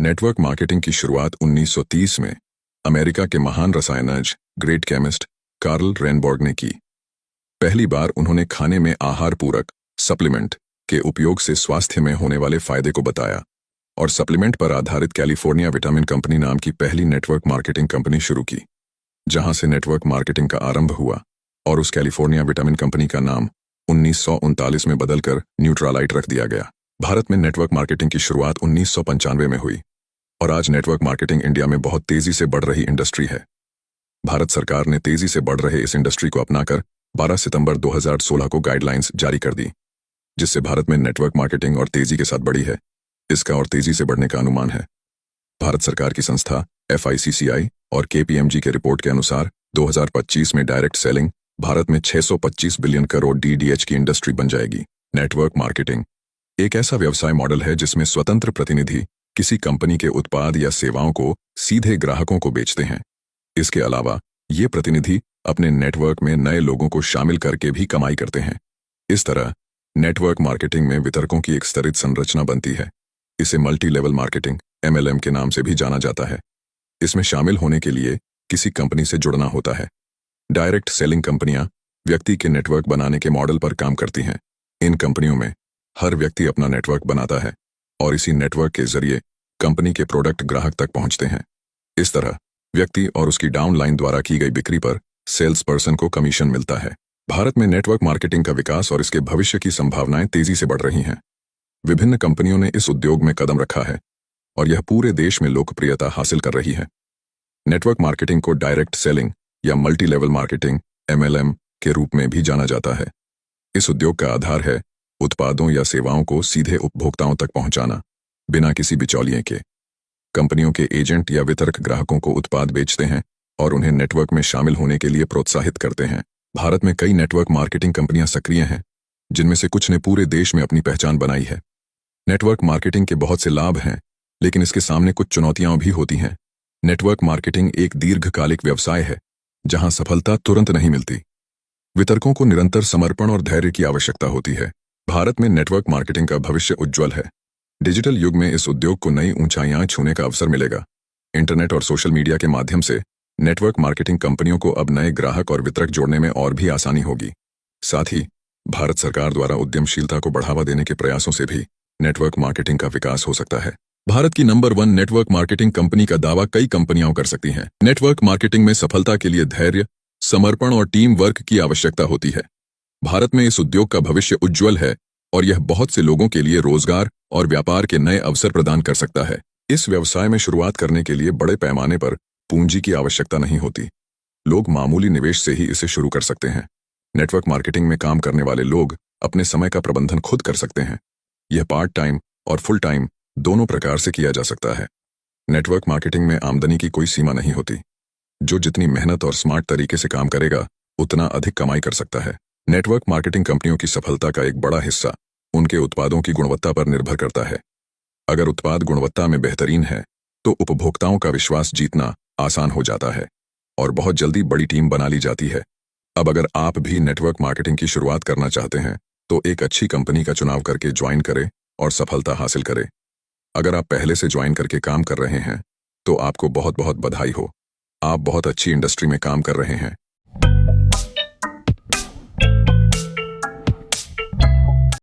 Network marketing की शुरुआत 1930 में अमेरिका के महान रसायनज्ञ ग्रेट केमिस्ट कार्ल रेनबॉर्ग ने की। पहली बार उन्होंने खाने में आहार पूरक सप्लीमेंट के उपयोग से स्वास्थ्य में होने वाले फायदे को बताया और सप्लीमेंट पर आधारित कैलिफोर्निया विटामिन कंपनी नाम की पहली नेटवर्क मार्केटिंग कंपनी शुरू की, जहां से नेटवर्क मार्केटिंग का आरंभ हुआ और उस कैलिफोर्निया विटामिन कंपनी का नाम 1939 में बदलकर न्यूट्रालाइट रख दिया गया। भारत में नेटवर्क मार्केटिंग की शुरुआत 1995 में हुई और आज नेटवर्क मार्केटिंग इंडिया में बहुत तेजी से बढ़ रही इंडस्ट्री है। भारत सरकार ने तेजी से बढ़ रहे इस इंडस्ट्री को अपनाकर 12 सितंबर 2016 को गाइडलाइंस जारी कर दी, जिससे भारत में नेटवर्क मार्केटिंग और तेजी के साथ बढ़ी है। इसका और तेजी से बढ़ने का अनुमान है। भारत सरकार की संस्था FICCI और KPMG के रिपोर्ट के अनुसार 2025 में डायरेक्ट सेलिंग भारत में 625 बिलियन करोड़ DDH की इंडस्ट्री बन जाएगी। नेटवर्क मार्केटिंग एक ऐसा व्यवसाय मॉडल है जिसमें स्वतंत्र प्रतिनिधि किसी कंपनी के उत्पाद या सेवाओं को सीधे ग्राहकों को बेचते हैं। इसके अलावा ये प्रतिनिधि अपने नेटवर्क में नए लोगों को शामिल करके भी कमाई करते हैं। इस तरह नेटवर्क मार्केटिंग में वितरकों की एक स्तरित संरचना बनती है। इसे मल्टी लेवल मार्केटिंग MLM के नाम से भी जाना जाता है। इसमें शामिल होने के लिए किसी कंपनी से जुड़ना होता है। डायरेक्ट सेलिंग कंपनियां व्यक्ति के नेटवर्क बनाने के मॉडल पर काम करती हैं। इन कंपनियों में हर व्यक्ति अपना नेटवर्क बनाता है और इसी नेटवर्क के जरिए कंपनी के प्रोडक्ट ग्राहक तक पहुंचते हैं। इस तरह व्यक्ति और उसकी डाउनलाइन द्वारा की गई बिक्री पर सेल्स पर्सन को कमीशन मिलता है। भारत में नेटवर्क मार्केटिंग का विकास और इसके भविष्य की संभावनाएं तेजी से बढ़ रही हैं। विभिन्न कंपनियों ने इस उद्योग में कदम रखा है और यह पूरे देश में लोकप्रियता हासिल कर रही है। नेटवर्क मार्केटिंग को डायरेक्ट सेलिंग या मल्टी लेवल मार्केटिंग MLM के रूप में भी जाना जाता है। इस उद्योग का आधार है उत्पादों या सेवाओं को सीधे उपभोक्ताओं तक पहुंचाना, बिना किसी बिचौलिए के। कंपनियों के एजेंट या वितरक ग्राहकों को उत्पाद बेचते हैं और उन्हें नेटवर्क में शामिल होने के लिए प्रोत्साहित करते हैं। भारत में कई नेटवर्क मार्केटिंग कंपनियां सक्रिय हैं, जिनमें से कुछ ने पूरे देश में अपनी पहचान बनाई है। नेटवर्क मार्केटिंग के बहुत से लाभ हैं, लेकिन इसके सामने कुछ चुनौतियां भी होती हैं। नेटवर्क मार्केटिंग एक दीर्घकालिक व्यवसाय है, जहां सफलता तुरंत नहीं मिलती। वितरकों को निरंतर समर्पण और धैर्य की आवश्यकता होती है। भारत में नेटवर्क मार्केटिंग का भविष्य उज्ज्वल है। डिजिटल युग में इस उद्योग को नई ऊंचाइयां छूने का अवसर मिलेगा। इंटरनेट और सोशल मीडिया के माध्यम से नेटवर्क मार्केटिंग कंपनियों को अब नए ग्राहक और वितरक जोड़ने में और भी आसानी होगी। साथ ही भारत सरकार द्वारा उद्यमशीलता को बढ़ावा देने के प्रयासों से भी नेटवर्क मार्केटिंग का विकास हो सकता है। भारत की नंबर 1 नेटवर्क मार्केटिंग कंपनी का दावा कई कंपनियां कर सकती हैं। नेटवर्क मार्केटिंग में सफलता के लिए धैर्य, समर्पण और टीम वर्क की आवश्यकता होती है। भारत में इस उद्योग का भविष्य उज्ज्वल है और यह बहुत से लोगों के लिए रोजगार और व्यापार के नए अवसर प्रदान कर सकता है। इस व्यवसाय में शुरुआत करने के लिए बड़े पैमाने पर पूंजी की आवश्यकता नहीं होती। लोग मामूली निवेश से ही इसे शुरू कर सकते हैं। नेटवर्क मार्केटिंग में काम करने वाले लोग अपने समय का प्रबंधन खुद कर सकते हैं। यह पार्ट टाइम और फुल टाइम दोनों प्रकार से किया जा सकता है। नेटवर्क मार्केटिंग में आमदनी की कोई सीमा नहीं होती। जो जितनी मेहनत और स्मार्ट तरीके से काम करेगा, उतना अधिक कमाई कर सकता है। नेटवर्क मार्केटिंग कंपनियों की सफलता का एक बड़ा हिस्सा उनके उत्पादों की गुणवत्ता पर निर्भर करता है। अगर उत्पाद गुणवत्ता में बेहतरीन है, तो उपभोक्ताओं का विश्वास जीतना आसान हो जाता है और बहुत जल्दी बड़ी टीम बना ली जाती है। अब अगर आप भी नेटवर्क मार्केटिंग की शुरुआत करना चाहते हैं, तो एक अच्छी कंपनी का चुनाव करके ज्वाइन करें और सफलता हासिल करें। अगर आप पहले से ज्वाइन करके काम कर रहे हैं, तो आपको बहुत बहुत बधाई हो। आप बहुत अच्छी इंडस्ट्री में काम कर रहे हैं।